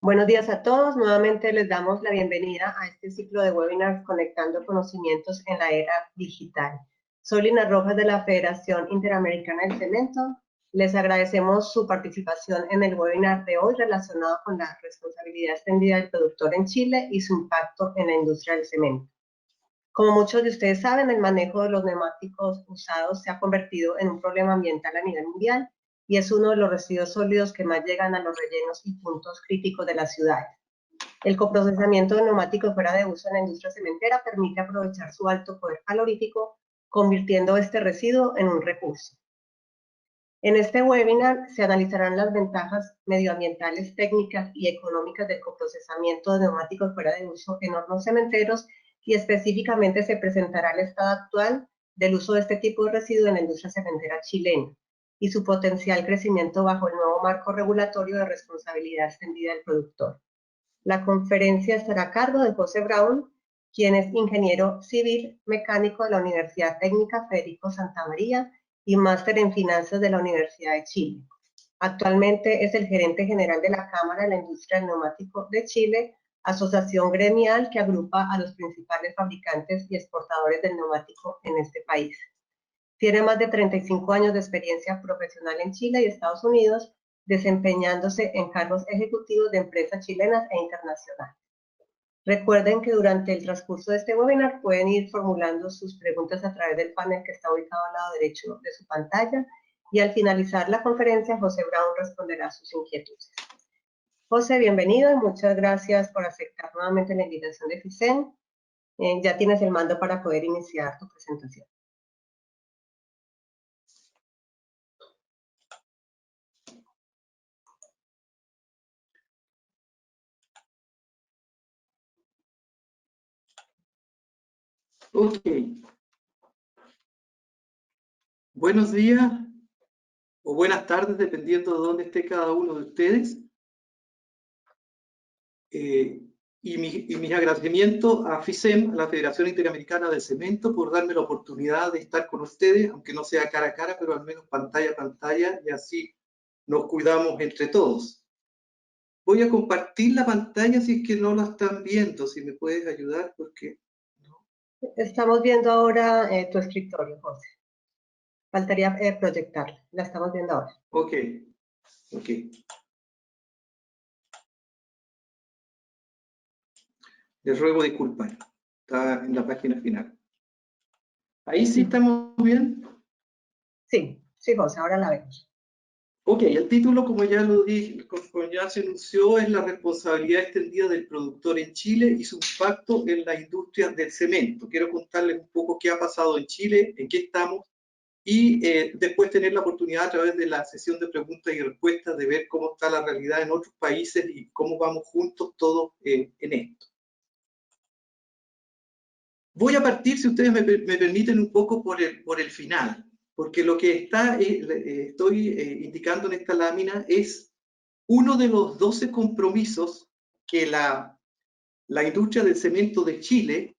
Buenos días a todos. Nuevamente les damos la bienvenida a este ciclo de webinars Conectando Conocimientos en la Era Digital. Soy Lina Rojas de la Federación Interamericana del Cemento. Les agradecemos su participación en el webinar de hoy relacionado con la responsabilidad extendida del productor en Chile y su impacto en la industria del cemento. Como muchos de ustedes saben, el manejo de los neumáticos usados se ha convertido en un problema ambiental a nivel mundial y es uno de los residuos sólidos que más llegan a los rellenos y puntos críticos de las ciudades. El coprocesamiento de neumáticos fuera de uso en la industria cementera permite aprovechar su alto poder calorífico, convirtiendo este residuo en un recurso. En este webinar se analizarán las ventajas medioambientales, técnicas y económicas del coprocesamiento de neumáticos fuera de uso en hornos cementeros y específicamente se presentará el estado actual del uso de este tipo de residuo en la industria cementera chilena y su potencial crecimiento bajo el nuevo marco regulatorio de responsabilidad extendida del productor. La conferencia estará a cargo de José Brown, quien es ingeniero civil mecánico de la Universidad Técnica Federico Santa María y máster en finanzas de la Universidad de Chile. Actualmente es el gerente general de la Cámara de la Industria del Neumático de Chile, asociación gremial que agrupa a los principales fabricantes y exportadores del neumático en este país. Tiene más de 35 años de experiencia profesional en Chile y Estados Unidos, desempeñándose en cargos ejecutivos de empresas chilenas e internacionales. Recuerden que durante el transcurso de este webinar pueden ir formulando sus preguntas a través del panel que está ubicado al lado derecho de su pantalla y al finalizar la conferencia, José Brown responderá a sus inquietudes. José, bienvenido y muchas gracias por aceptar nuevamente la invitación de FICEN. Ya tienes el mando para poder iniciar tu presentación. Ok. Buenos días o buenas tardes, dependiendo de dónde esté cada uno de ustedes. Y mis agradecimientos a FICEM, a la Federación Interamericana del Cemento, por darme la oportunidad de estar con ustedes, aunque no sea cara a cara, pero al menos pantalla a pantalla, y así nos cuidamos entre todos. Voy a compartir la pantalla si es que no la están viendo, si me puedes ayudar, porque... ¿no? Estamos viendo ahora tu escritorio, José. Faltaría proyectarla. La estamos viendo ahora. Ok, ok. Les ruego disculpas. Está en la página final. ¿Ahí sí estamos bien? Sí, sí, José, ahora la vemos. Ok, el título, como ya lo dije, como ya se anunció, es la responsabilidad extendida del productor en Chile y su impacto en la industria del cemento. Quiero contarles un poco qué ha pasado en Chile, en qué estamos, y después tener la oportunidad a través de la sesión de preguntas y respuestas de ver cómo está la realidad en otros países y cómo vamos juntos todos en esto. Voy a partir, si ustedes me permiten, un poco por el final, porque lo que estoy indicando en esta lámina es uno de los 12 compromisos que la industria del cemento de Chile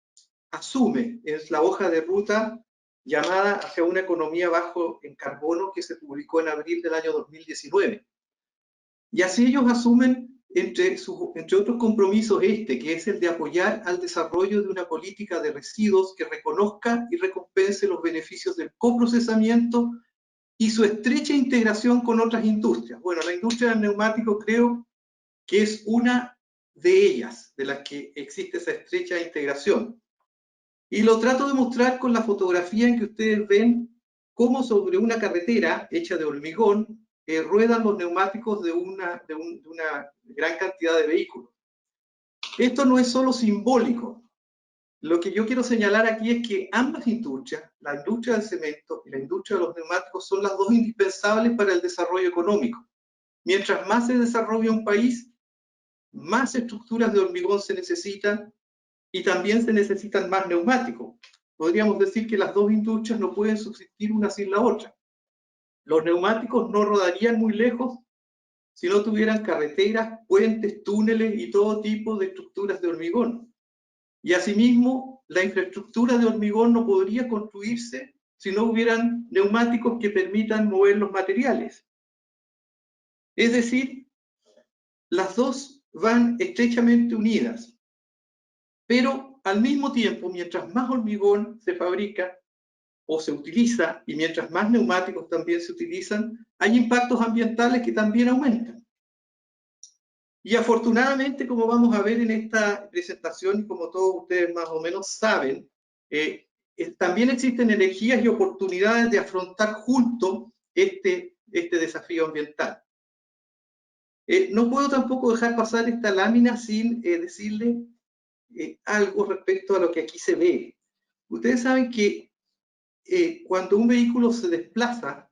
asume. Es la hoja de ruta llamada Hacia una economía bajo en carbono, que se publicó en abril del año 2019. Y así ellos asumen, entre otros compromisos, que es el de apoyar al desarrollo de una política de residuos que reconozca y recompense los beneficios del coprocesamiento y su estrecha integración con otras industrias. Bueno, la industria del neumático creo que es una de ellas, de las que existe esa estrecha integración. Y lo trato de mostrar con la fotografía en que ustedes ven cómo sobre una carretera hecha de hormigón ruedan los neumáticos de una gran cantidad de vehículos. Esto no es solo simbólico. Lo que yo quiero señalar aquí es que ambas industrias, la industria del cemento y la industria de los neumáticos, son las dos indispensables para el desarrollo económico. Mientras más se desarrolla un país, más estructuras de hormigón se necesitan y también se necesitan más neumáticos. Podríamos decir que las dos industrias no pueden subsistir una sin la otra. Los neumáticos no rodarían muy lejos si no tuvieran carreteras, puentes, túneles y todo tipo de estructuras de hormigón. Y asimismo, la infraestructura de hormigón no podría construirse si no hubieran neumáticos que permitan mover los materiales. Es decir, las dos van estrechamente unidas. Pero al mismo tiempo, mientras más hormigón se fabrica o se utiliza, y mientras más neumáticos también se utilizan, hay impactos ambientales que también aumentan. Y afortunadamente, como vamos a ver en esta presentación, y como todos ustedes más o menos saben, también existen energías y oportunidades de afrontar juntos este desafío ambiental. No puedo tampoco dejar pasar esta lámina sin decirle algo respecto a lo que aquí se ve. Ustedes saben que cuando un vehículo se desplaza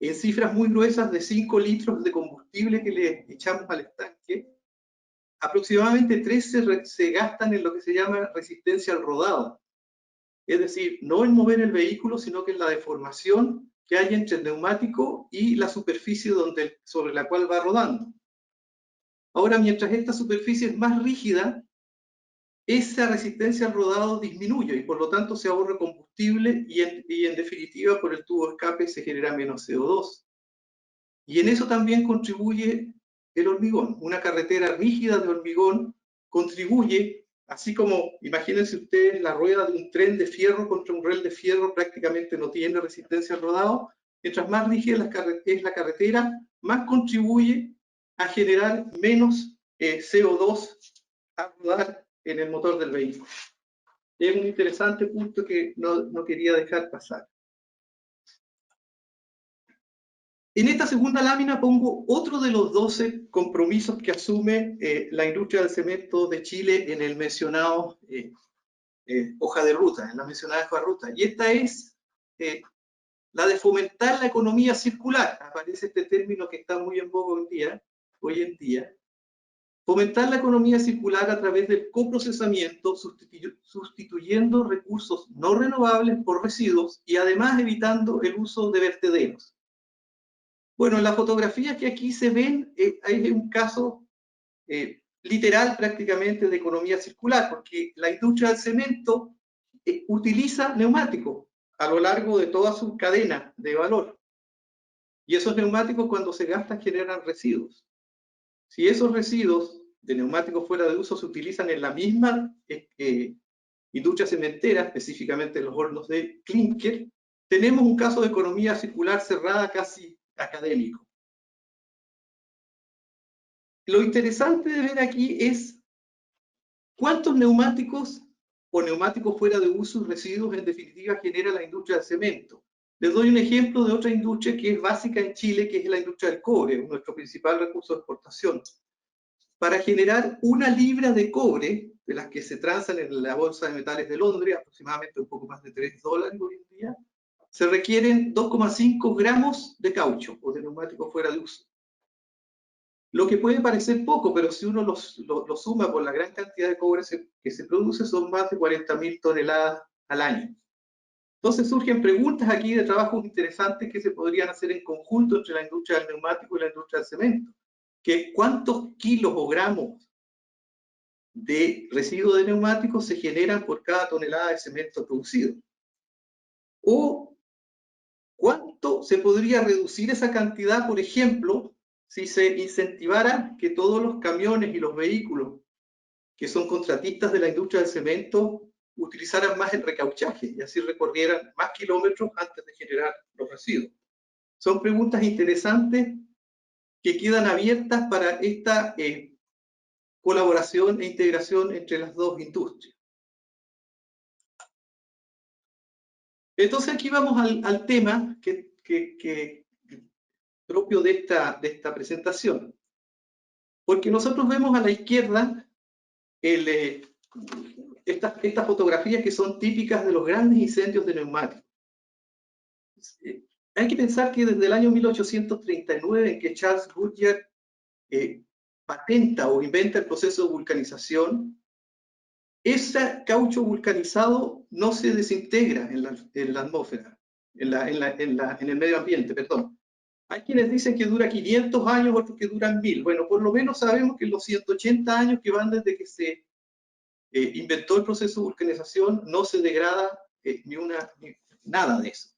en cifras muy gruesas de 5 litros de combustible que le echamos al estanque, aproximadamente 3 se gastan en lo que se llama resistencia al rodado. Es decir, no en mover el vehículo, sino que en la deformación que hay entre el neumático y la superficie sobre la cual va rodando. Ahora, mientras esta superficie es más rígida, esa resistencia al rodado disminuye y por lo tanto se ahorra combustible y en definitiva por el tubo de escape se genera menos CO2. Y en eso también contribuye el hormigón. Una carretera rígida de hormigón contribuye, así como, imagínense ustedes, la rueda de un tren de fierro contra un riel de fierro prácticamente no tiene resistencia al rodado. Mientras más rígida es la carretera, más contribuye a generar menos CO2 a rodar en el motor del vehículo. Es un interesante punto que no quería dejar pasar. En esta segunda lámina pongo otro de los 12 compromisos que asume la industria del cemento de Chile en el mencionado hoja de ruta, en la mencionada hoja de ruta. Y esta es la de fomentar la economía circular. Aparece este término que está muy en boga hoy en día. Fomentar la economía circular a través del coprocesamiento, sustituyendo recursos no renovables por residuos y además evitando el uso de vertederos. Bueno, en la fotografía que aquí se ven, hay un caso literal prácticamente de economía circular, porque la industria del cemento utiliza neumáticos a lo largo de toda su cadena de valor. Y esos neumáticos cuando se gastan generan residuos. Si esos residuos de neumáticos fuera de uso se utilizan en la misma industria cementera, específicamente en los hornos de clinker, tenemos un caso de economía circular cerrada casi académico. Lo interesante de ver aquí es cuántos neumáticos o neumáticos fuera de uso y residuos en definitiva genera la industria del cemento. Les doy un ejemplo de otra industria que es básica en Chile, que es la industria del cobre, nuestro principal recurso de exportación. Para generar 1 libra de cobre, de las que se transan en la Bolsa de Metales de Londres, aproximadamente un poco más de $3 hoy en día, se requieren 2,5 gramos de caucho o de neumático fuera de uso. Lo que puede parecer poco, pero si uno lo suma por la gran cantidad de cobre que se produce, son más de 40.000 toneladas al año. Entonces surgen preguntas aquí de trabajos interesantes que se podrían hacer en conjunto entre la industria del neumático y la industria del cemento. Que ¿cuántos kilos o gramos de residuos de neumáticos se generan por cada tonelada de cemento producido? ¿O cuánto se podría reducir esa cantidad, por ejemplo, si se incentivara que todos los camiones y los vehículos que son contratistas de la industria del cemento utilizaran más el recauchaje y así recorrieran más kilómetros antes de generar los residuos? Son preguntas interesantes que quedan abiertas para esta colaboración e integración entre las dos industrias. Entonces aquí vamos al tema propio de esta presentación. Porque nosotros vemos a la izquierda estas fotografías que son típicas de los grandes incendios de neumáticos. Hay que pensar que desde el año 1839, en que Charles Goodyear patenta o inventa el proceso de vulcanización, ese caucho vulcanizado no se desintegra en la atmósfera, en el medio ambiente, perdón. Hay quienes dicen que dura 500 años, otros que duran 1000. Bueno, por lo menos sabemos que en los 180 años que van desde que se inventó el proceso de vulcanización, no se degrada nada de eso.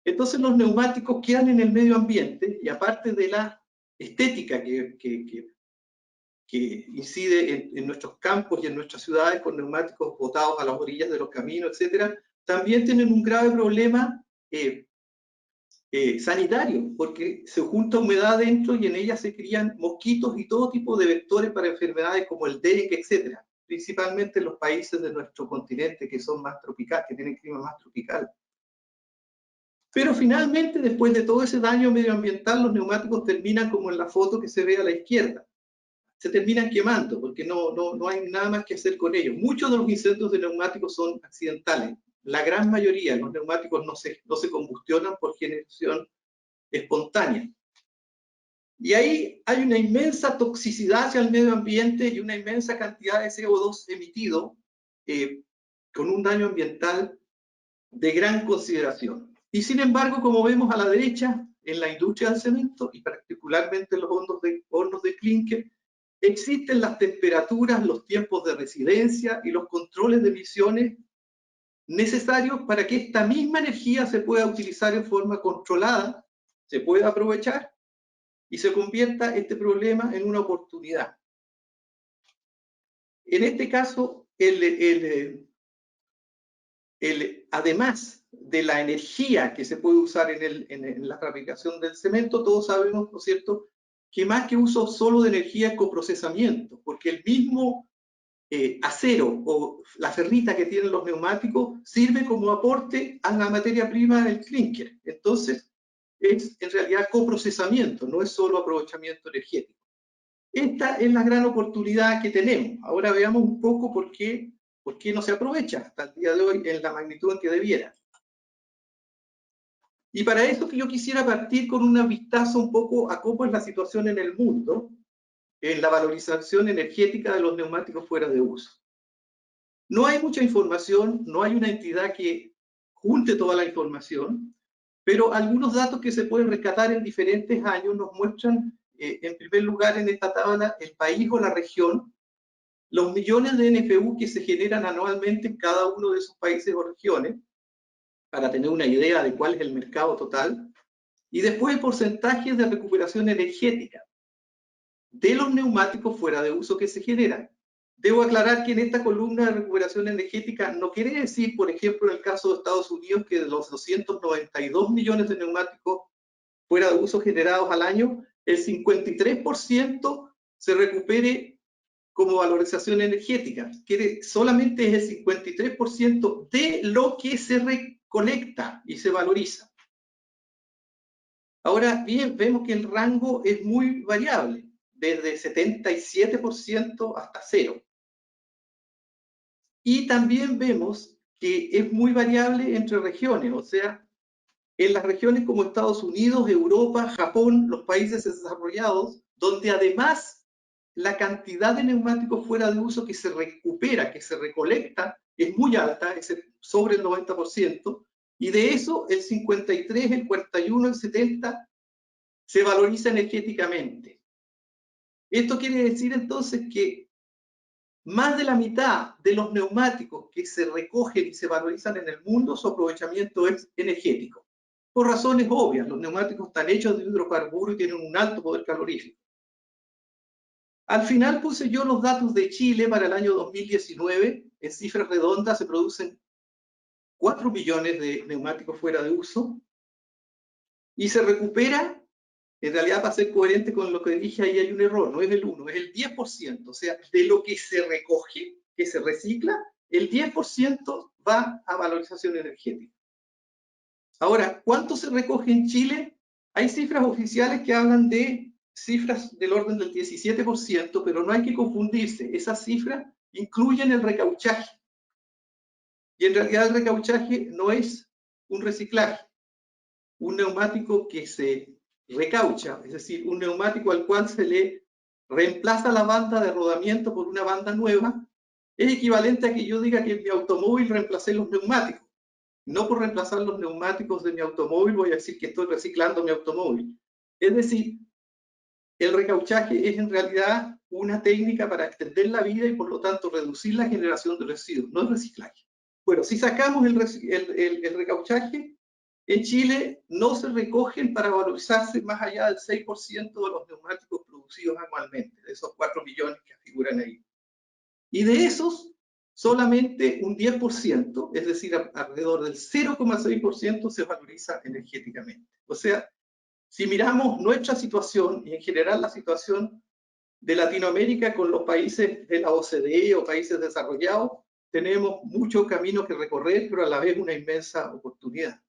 Entonces los neumáticos quedan en el medio ambiente y aparte de la estética que incide en nuestros campos y en nuestras ciudades con neumáticos botados a las orillas de los caminos, etcétera, también tienen un grave problema sanitario, porque se junta humedad dentro y en ella se crían mosquitos y todo tipo de vectores para enfermedades como el dengue, etcétera, principalmente en los países de nuestro continente que son más tropicales, que tienen clima más tropical. Pero finalmente, después de todo ese daño medioambiental, los neumáticos terminan como en la foto que se ve a la izquierda. Se terminan quemando porque no hay nada más que hacer con ellos. Muchos de los incendios de neumáticos son accidentales. La gran mayoría, los neumáticos no se combustionan por generación espontánea. Y ahí hay una inmensa toxicidad hacia el medio ambiente y una inmensa cantidad de CO2 emitido con un daño ambiental de gran consideración. Y sin embargo, como vemos a la derecha, en la industria del cemento y particularmente en los hornos de clínker, existen las temperaturas, los tiempos de residencia y los controles de emisiones necesarios para que esta misma energía se pueda utilizar en forma controlada, se pueda aprovechar y se convierta este problema en una oportunidad. En este caso, además de la energía que se puede usar en la fabricación del cemento, todos sabemos, ¿no es cierto?, que más que uso solo de energía es coprocesamiento, porque el mismo acero o la ferrita que tienen los neumáticos sirve como aporte a la materia prima del clínker. Entonces, es en realidad coprocesamiento, no es solo aprovechamiento energético. Esta es la gran oportunidad que tenemos. Ahora veamos un poco por qué no se aprovecha hasta el día de hoy en la magnitud en que debiera. Y para eso que yo quisiera partir con un vistazo un poco a cómo es la situación en el mundo en la valorización energética de los neumáticos fuera de uso. No hay mucha información, no hay una entidad que junte toda la información, pero algunos datos que se pueden rescatar en diferentes años nos muestran, en primer lugar en esta tabla, el país o la región, los millones de NFU que se generan anualmente en cada uno de esos países o regiones, para tener una idea de cuál es el mercado total, y después el porcentaje de recuperación energética de los neumáticos fuera de uso que se generan. Debo aclarar que en esta columna de recuperación energética no quiere decir, por ejemplo, en el caso de Estados Unidos, que de los 292 millones de neumáticos fuera de uso generados al año, el 53% se recupere como valorización energética. Solamente es el 53% de lo que se recolecta y se valoriza. Ahora bien, vemos que el rango es muy variable, desde 77% hasta 0. Y también vemos que es muy variable entre regiones, o sea, en las regiones como Estados Unidos, Europa, Japón, los países desarrollados, donde además la cantidad de neumáticos fuera de uso que se recupera, que se recolecta, es muy alta, es sobre el 90%, y de eso el 53, el 41, el 70 se valoriza energéticamente. Esto quiere decir entonces que más de la mitad de los neumáticos que se recogen y se valorizan en el mundo, su aprovechamiento es energético. Por razones obvias, los neumáticos están hechos de hidrocarburos y tienen un alto poder calorífico. Al final puse yo los datos de Chile para el año 2019. En cifras redondas se producen 4 millones de neumáticos fuera de uso y se recupera. En realidad, para ser coherente con lo que dije, ahí hay un error, no es el 1, es el 10%. O sea, de lo que se recoge, que se recicla, el 10% va a valorización energética. Ahora, ¿cuánto se recoge en Chile? Hay cifras oficiales que hablan de cifras del orden del 17%, pero no hay que confundirse. Esas cifras incluyen el recauchaje. Y en realidad el recauchaje no es un reciclaje. Un neumático que se recaucha, es decir, un neumático al cual se le reemplaza la banda de rodamiento por una banda nueva, es equivalente a que yo diga que en mi automóvil reemplacé los neumáticos. No por reemplazar los neumáticos de mi automóvil voy a decir que estoy reciclando mi automóvil. Es decir, el recauchaje es en realidad una técnica para extender la vida y por lo tanto reducir la generación de residuos, no es reciclaje. Bueno, si sacamos el recauchaje, en Chile no se recogen para valorizarse más allá del 6% de los neumáticos producidos. producidos anualmente, de esos 4 millones que figuran ahí. Y de esos, solamente un 10%, es decir, alrededor del 0,6% se valoriza energéticamente. O sea, si miramos nuestra situación y en general la situación de Latinoamérica con los países de la OCDE o países desarrollados, tenemos mucho camino que recorrer, pero a la vez una inmensa oportunidad.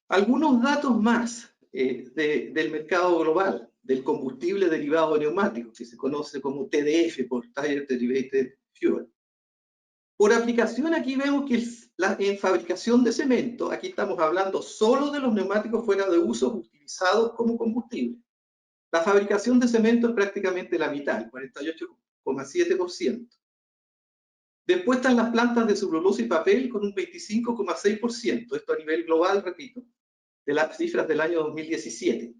Algunos datos más del mercado global del combustible derivado de neumáticos, que se conoce como TDF, por Tire Derivated Fuel. Por aplicación, aquí vemos que en fabricación de cemento, aquí estamos hablando solo de los neumáticos fuera de uso utilizados como combustible. La fabricación de cemento es prácticamente la mitad, el 48,7%. Después están las plantas de celulosa y papel con un 25,6%, esto a nivel global, repito, de las cifras del año 2017.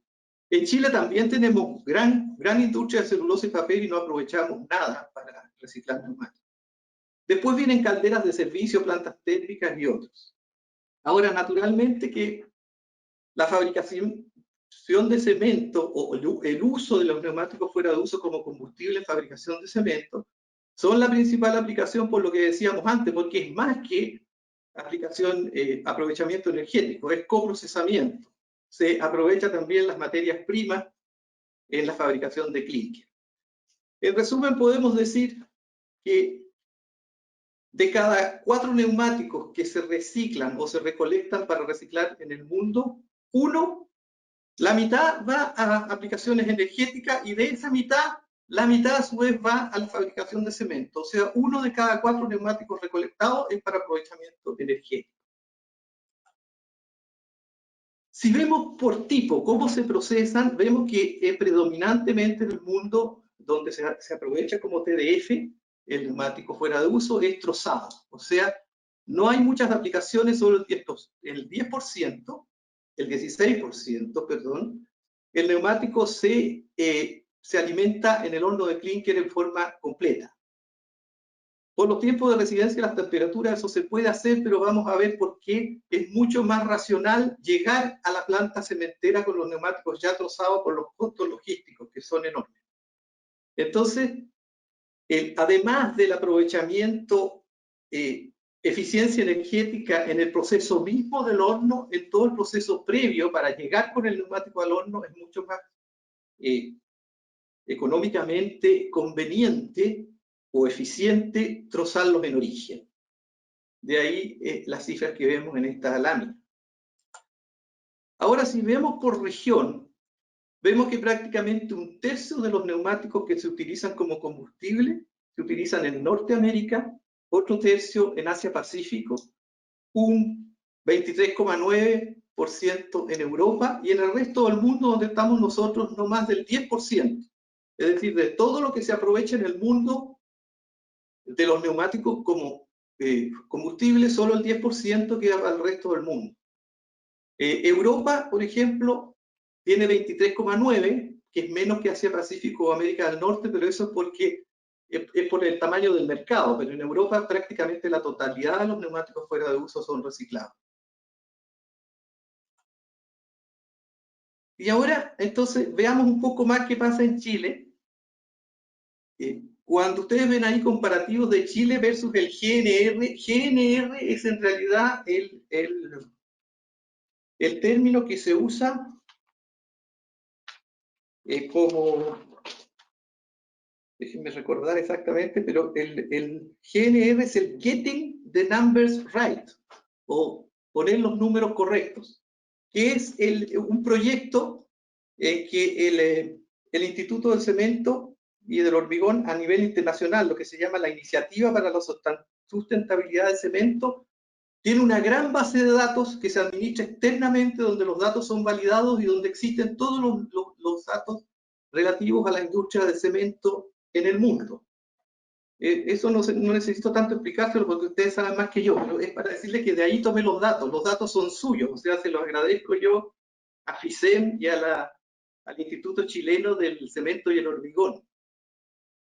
En Chile también tenemos gran industria de celulosa y papel y no aprovechamos nada para reciclar neumáticos. Después vienen calderas de servicio, plantas térmicas y otros. Ahora, naturalmente que la fabricación de cemento o el uso de los neumáticos fuera de uso como combustible en fabricación de cemento son la principal aplicación por lo que decíamos antes, porque es más que aplicación, aprovechamiento energético, es coprocesamiento. Se aprovecha también las materias primas en la fabricación de clinker. En resumen, podemos decir que de cada 4 neumáticos que se reciclan o se recolectan para reciclar en el mundo, la mitad va a aplicaciones energéticas y de esa mitad, la mitad a su vez va a la fabricación de cemento. O sea, 1 de cada 4 neumáticos recolectados es para aprovechamiento energético. Si vemos por tipo cómo se procesan, vemos que predominantemente en el mundo donde se aprovecha como TDF, el neumático fuera de uso, es trozado. O sea, no hay muchas aplicaciones, solo el 10%, el 16%, perdón, el neumático se alimenta en el horno de clinker en forma completa. Por los tiempos de residencia y las temperaturas eso se puede hacer, pero vamos a ver por qué es mucho más racional llegar a la planta cementera con los neumáticos ya trozados por los costos logísticos, que son enormes. Entonces, además del aprovechamiento, eficiencia energética en el proceso mismo del horno, en todo el proceso previo para llegar con el neumático al horno, es mucho más económicamente conveniente o eficiente trozarlos en origen. De ahí las cifras que vemos en esta lámina. Ahora, si vemos por región, vemos que prácticamente 1/3 de los neumáticos que se utilizan como combustible se utilizan en Norteamérica, otro tercio en Asia-Pacífico, un 23,9% en Europa y en el resto del mundo donde estamos nosotros no más del 10%. Es decir, de todo lo que se aprovecha en el mundo de los neumáticos como combustible, solo el 10% queda para el resto del mundo. Europa, por ejemplo, tiene 23,9%, que es menos que Asia-Pacífico o América del Norte, pero eso es porque es por el tamaño del mercado, pero en Europa prácticamente la totalidad de los neumáticos fuera de uso son reciclados. Y ahora, entonces, veamos un poco más qué pasa en Chile. Cuando ustedes ven ahí comparativos de Chile versus el GNR, GNR es en realidad el término que se usa como, déjenme recordar exactamente, pero el GNR es el Getting the Numbers Right, o poner los números correctos, que es un proyecto que el Instituto del Cemento y del Hormigón a nivel internacional, lo que se llama la Iniciativa para la Sustentabilidad del Cemento, tiene una gran base de datos que se administra externamente, donde los datos son validados y donde existen todos los datos relativos a la industria del cemento en el mundo. Eso no necesito tanto explicárselo porque ustedes saben más que yo, pero es para decirles que de ahí tomé los datos son suyos, o sea, se los agradezco yo a FICEM y al Instituto Chileno del Cemento y el Hormigón.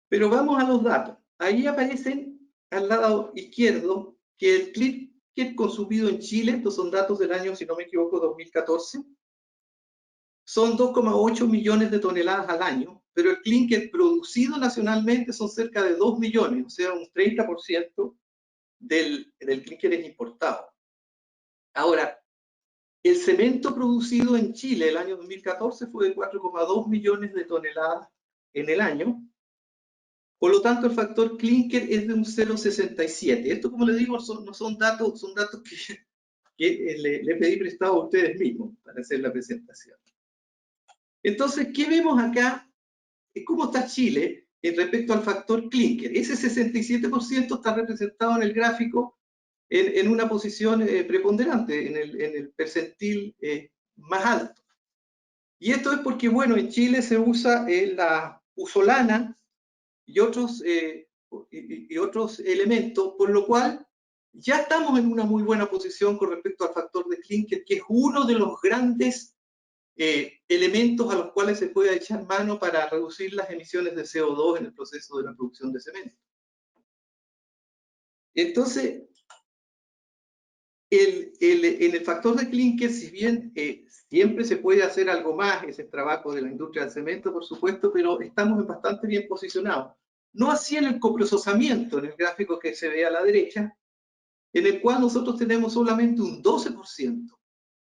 Pero vamos a los datos. Ahí aparecen al lado izquierdo que el clinker consumido en Chile, estos son datos del año, si no me equivoco, 2014, son 2,8 millones de toneladas al año, pero el clínker producido nacionalmente son cerca de 2 millones, o sea, un 30% del clínker es importado. Ahora, el cemento producido en Chile el año 2014 fue de 4,2 millones de toneladas en el año. Por lo tanto, el factor clínker es de un 0,67. Esto, como les digo, no son datos, que le pedí prestado a ustedes mismos para hacer la presentación. Entonces, ¿qué vemos acá? ¿Cómo está Chile respecto al factor clínker? Ese 67% está representado en el gráfico en una posición preponderante, en el percentil más alto. Y esto es porque, bueno, en Chile se usa la pusolana y otros elementos, por lo cual ya estamos en una muy buena posición con respecto al factor de clínker, que es uno de los grandes elementos a los cuales se puede echar mano para reducir las emisiones de CO2 en el proceso de la producción de cemento. Entonces, en el factor de clínker, si bien siempre se puede hacer algo más, ese es trabajo de la industria del cemento, por supuesto, pero estamos bastante bien posicionados. No así en el coprocesamiento, en el gráfico que se ve a la derecha, en el cual nosotros tenemos solamente un 12%,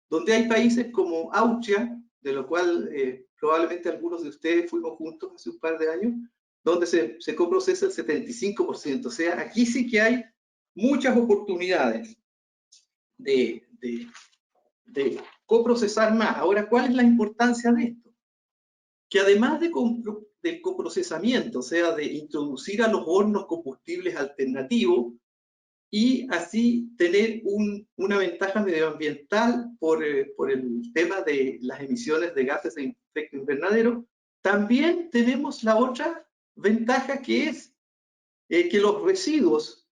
donde hay países como Austria, de lo cual probablemente algunos de ustedes fuimos juntos hace un par de años, donde se coprocesa el 75%. O sea, aquí sí que hay muchas oportunidades de coprocesar más. Ahora, ¿cuál es la importancia de esto? Que además del coprocesamiento, o sea, de introducir a los hornos combustibles alternativos y así tener una ventaja medioambiental por el tema de las emisiones de gases de efecto invernadero, también tenemos la otra ventaja, que es que los residuos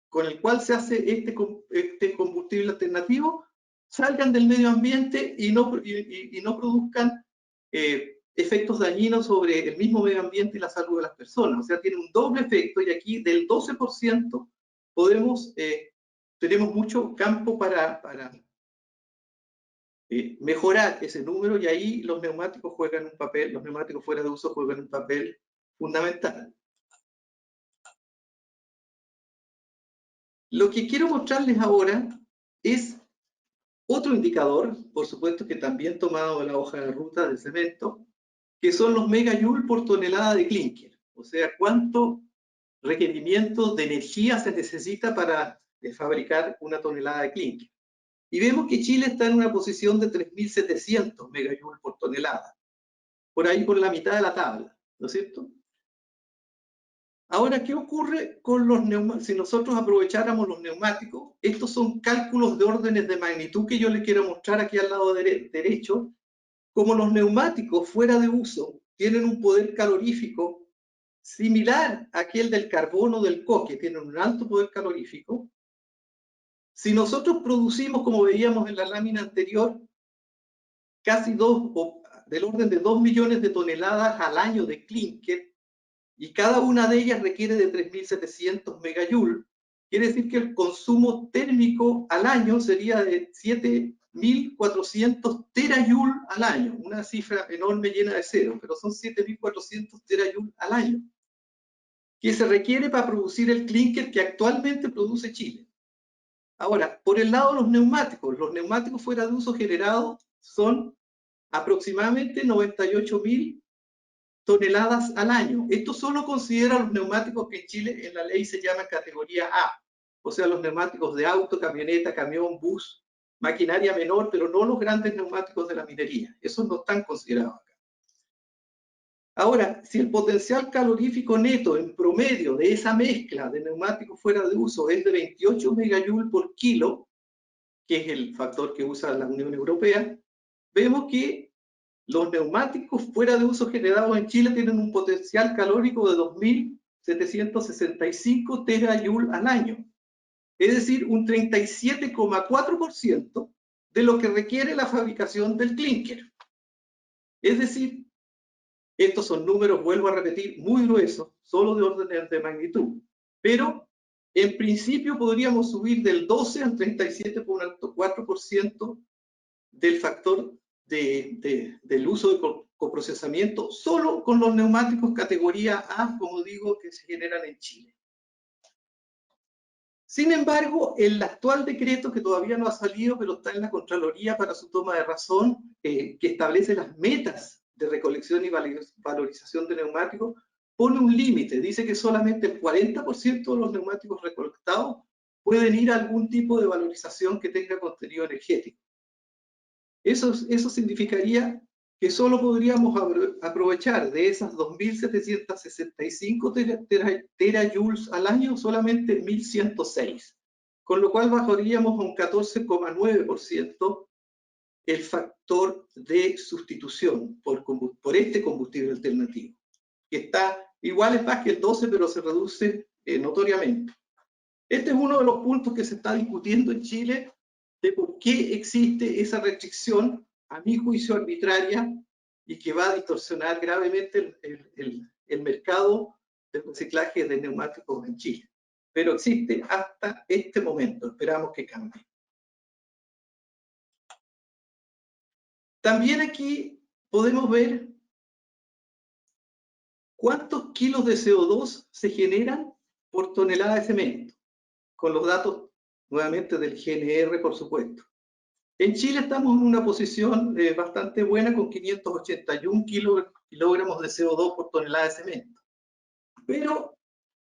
con el cual se hace este combustible alternativo salgan del medio ambiente y no produzcan efectos dañinos sobre el mismo medio ambiente y la salud de las personas. O sea, tiene un doble efecto, y aquí del 12% tenemos mucho campo para mejorar ese número, y ahí los neumáticos juegan un papel, los neumáticos fuera de uso juegan un papel fundamental. Lo que quiero mostrarles ahora es otro indicador, por supuesto que también tomado de la hoja de ruta del cemento, que son los megajoule por tonelada de clínker. O sea, cuánto requerimiento de energía se necesita para fabricar una tonelada de clínker. Y vemos que Chile está en una posición de 3.700 megajoules por tonelada, por ahí por la mitad de la tabla, ¿no es cierto? Ahora, ¿qué ocurre con los neumáticos? Si nosotros aprovecháramos los neumáticos, estos son cálculos de órdenes de magnitud que yo les quiero mostrar aquí al lado derecho. Como los neumáticos fuera de uso tienen un poder calorífico similar a aquel del carbono o del coque, tienen un alto poder calorífico. Si nosotros producimos, como veíamos en la lámina anterior, casi del orden de 2 millones de toneladas al año de clínker, y cada una de ellas requiere de 3.700 megajoules, quiere decir que el consumo térmico al año sería de 7.400 terajoules al año, una cifra enorme llena de cero, pero son 7.400 terajoules al año, que se requiere para producir el clínker que actualmente produce Chile. Ahora, por el lado de los neumáticos fuera de uso generado son aproximadamente 98.000 toneladas al año. Esto solo considera los neumáticos que en Chile en la ley se llaman categoría A, o sea, los neumáticos de auto, camioneta, camión, bus, maquinaria menor, pero no los grandes neumáticos de la minería. Esos no están considerados acá. Ahora, si el potencial calorífico neto en promedio de esa mezcla de neumáticos fuera de uso es de 28 megajoules por kilo, que es el factor que usa la Unión Europea, vemos que los neumáticos fuera de uso generados en Chile tienen un potencial calórico de 2.765 terajoules al año. Es decir, un 37,4% de lo que requiere la fabricación del clínker. Es decir, estos son números, vuelvo a repetir, muy gruesos, solo de órdenes de magnitud. Pero, en principio, podríamos subir del 12 al 37,4% del factor del uso de coprocesamiento solo con los neumáticos categoría A, como digo, que se generan en Chile. Sin embargo, el actual decreto, que todavía no ha salido, pero está en la Contraloría para su toma de razón, que establece las metas de recolección y valorización de neumáticos, pone un límite. Dice que solamente el 40% de los neumáticos recolectados pueden ir a algún tipo de valorización que tenga contenido energético. Eso significaría que solo podríamos aprovechar de esas 2.765 terajoules al año solamente 1.106, con lo cual bajaríamos a un 14,9% el factor de sustitución por este combustible alternativo, que está igual es más que el 12, pero se reduce notoriamente. Este es uno de los puntos que se está discutiendo en Chile de por qué existe esa restricción, a mi juicio arbitraria, y que va a distorsionar gravemente el mercado de reciclaje de neumáticos en Chile. Pero existe hasta este momento, esperamos que cambie. También aquí podemos ver cuántos kilos de CO2 se generan por tonelada de cemento, con los datos nuevamente del GNR, por supuesto. En Chile estamos en una posición bastante buena con 581 kilogramos de CO2 por tonelada de cemento. Pero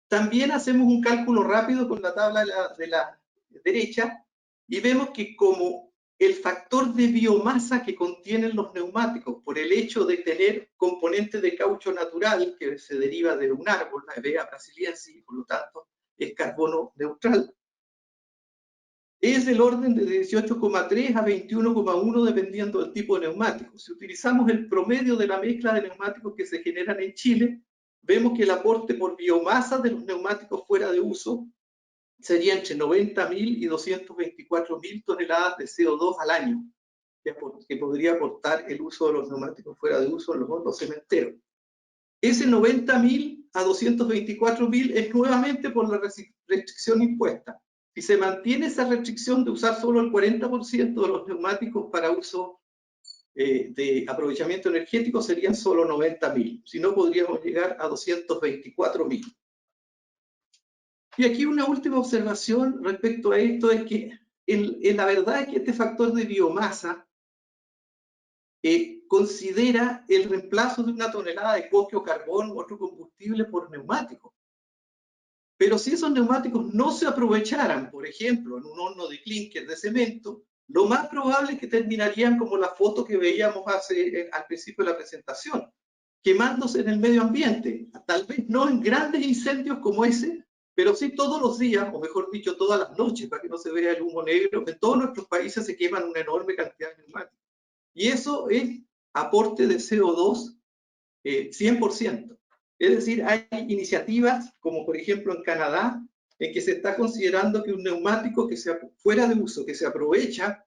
también hacemos un cálculo rápido con la tabla de la derecha y vemos que como el factor de biomasa que contienen los neumáticos por el hecho de tener componentes de caucho natural que se deriva de un árbol, la Hevea brasiliensis, y por lo tanto es carbono neutral, es del orden de 18,3 a 21,1 dependiendo del tipo de neumático. Si utilizamos el promedio de la mezcla de neumáticos que se generan en Chile, vemos que el aporte por biomasa de los neumáticos fuera de uso sería entre 90.000 y 224.000 toneladas de CO2 al año, que podría aportar el uso de los neumáticos fuera de uso en los hornos cementeros. Ese 90.000 a 224.000 es nuevamente por la restricción impuesta. Si se mantiene esa restricción de usar solo el 40% de los neumáticos para uso de aprovechamiento energético, serían solo 90.000. Si no, podríamos llegar a 224.000. Y aquí una última observación respecto a esto es que la verdad es que este factor de biomasa considera el reemplazo de una tonelada de coque o carbón u otro combustible por neumático. Pero si esos neumáticos no se aprovecharan, por ejemplo, en un horno de clinker de cemento, lo más probable es que terminarían como la foto que veíamos al principio de la presentación, quemándose en el medio ambiente. Tal vez no en grandes incendios como ese, pero sí todos los días, o mejor dicho, todas las noches, para que no se vea el humo negro. En todos nuestros países se queman una enorme cantidad de neumáticos. Y eso es aporte de CO2 100%. Es decir, hay iniciativas, como por ejemplo en Canadá, en que se está considerando que un neumático que sea fuera de uso, que se aprovecha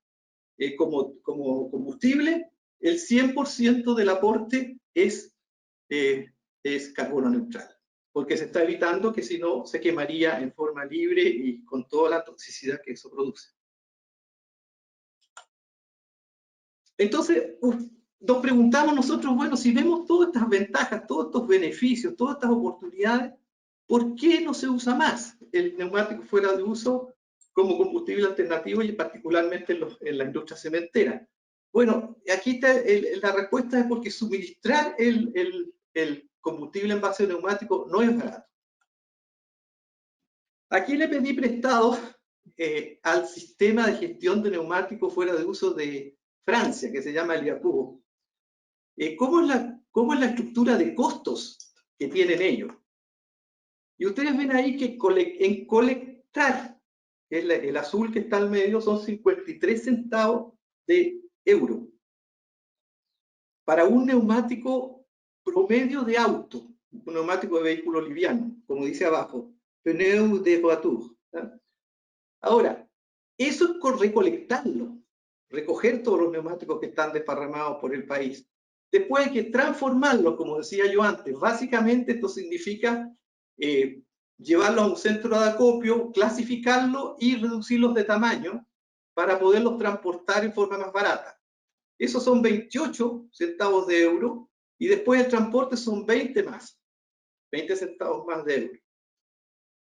como combustible, el 100% del aporte es carbono neutral, porque se está evitando que si no se quemaría en forma libre y con toda la toxicidad que eso produce. Entonces, nos preguntamos nosotros, bueno, si vemos todas estas ventajas, todos estos beneficios, todas estas oportunidades, ¿por qué no se usa más el neumático fuera de uso como combustible alternativo y particularmente en la industria cementera? Bueno, aquí está la respuesta es porque suministrar el combustible en base neumático no es barato. Aquí le pedí prestado al sistema de gestión de neumáticos fuera de uso de Francia, que se llama el IACUBO. ¿Cómo es la estructura de costos que tienen ellos? Y ustedes ven ahí que en colectar, el azul que está al medio, son 53 centavos de euro. Para un neumático promedio de auto, un neumático de vehículo liviano, como dice abajo, pneu de voiture. Ahora, eso es con recolectarlo, recoger todos los neumáticos que están desparramados por el país. Después hay que transformarlos, como decía yo antes. Básicamente esto significa llevarlos a un centro de acopio, clasificarlos y reducirlos de tamaño para poderlos transportar en forma más barata. esos son 28 centavos de euro, y después el transporte son 20 más, 20 centavos más de euro.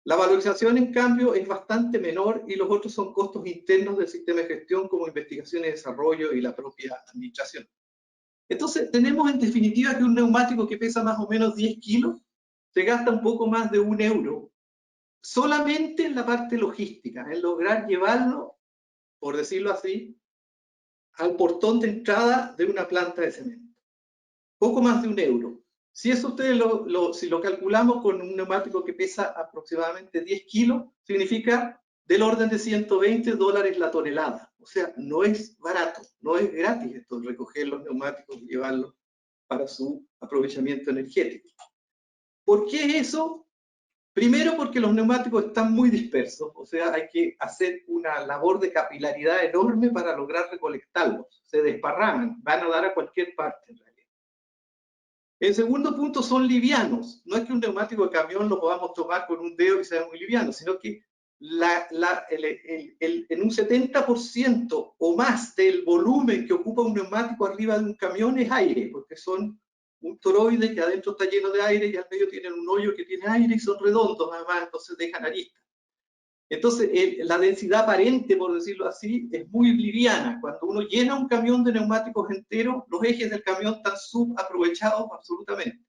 La valorización, en cambio, es bastante menor y los otros son costos internos del sistema de gestión como investigación y desarrollo y la propia administración. Entonces, tenemos en definitiva que un neumático que pesa más o menos 10 kilos se gasta un poco más de €1 solamente en la parte logística, en lograr llevarlo, por decirlo así, al portón de entrada de una planta de cemento. Poco más de €1. Si eso ustedes si lo calculamos con un neumático que pesa aproximadamente 10 kilos, significa del orden de $120 la tonelada. O sea, no es barato, no es gratis esto, recoger los neumáticos y llevarlos para su aprovechamiento energético. ¿Por qué eso? Primero, porque los neumáticos están muy dispersos, o sea, hay que hacer una labor de capilaridad enorme para lograr recolectarlos. Se desparraman, van a dar a cualquier parte en realidad. En segundo punto, son livianos. No es que un neumático de camión lo podamos tomar con un dedo y sea muy liviano, sino que en un 70% o más del volumen que ocupa un neumático arriba de un camión es aire, porque son un toroide que adentro está lleno de aire y al medio tienen un hoyo que tiene aire y son redondos además, entonces dejan aristas. Entonces, la densidad aparente, por decirlo así, es muy liviana. Cuando uno llena un camión de neumáticos enteros, los ejes del camión están subaprovechados absolutamente.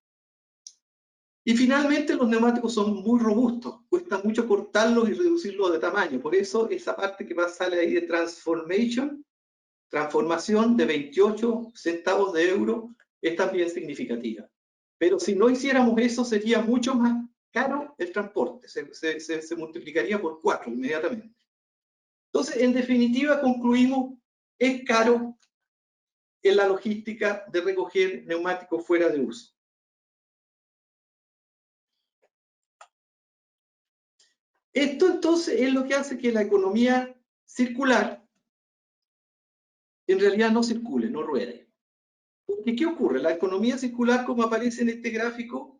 Y finalmente, los neumáticos son muy robustos. Cuesta mucho cortarlos y reducirlos de tamaño. Por eso, esa parte que sale ahí de transformación de 28 centavos de euro, es también significativa. Pero si no hiciéramos eso, sería mucho más caro el transporte, se multiplicaría por 4 inmediatamente. Entonces, en definitiva, concluimos, es caro en la logística de recoger neumáticos fuera de uso. Esto entonces es lo que hace que la economía circular en realidad no circule, no ruede. Porque ¿qué ocurre? La economía circular, como aparece en este gráfico,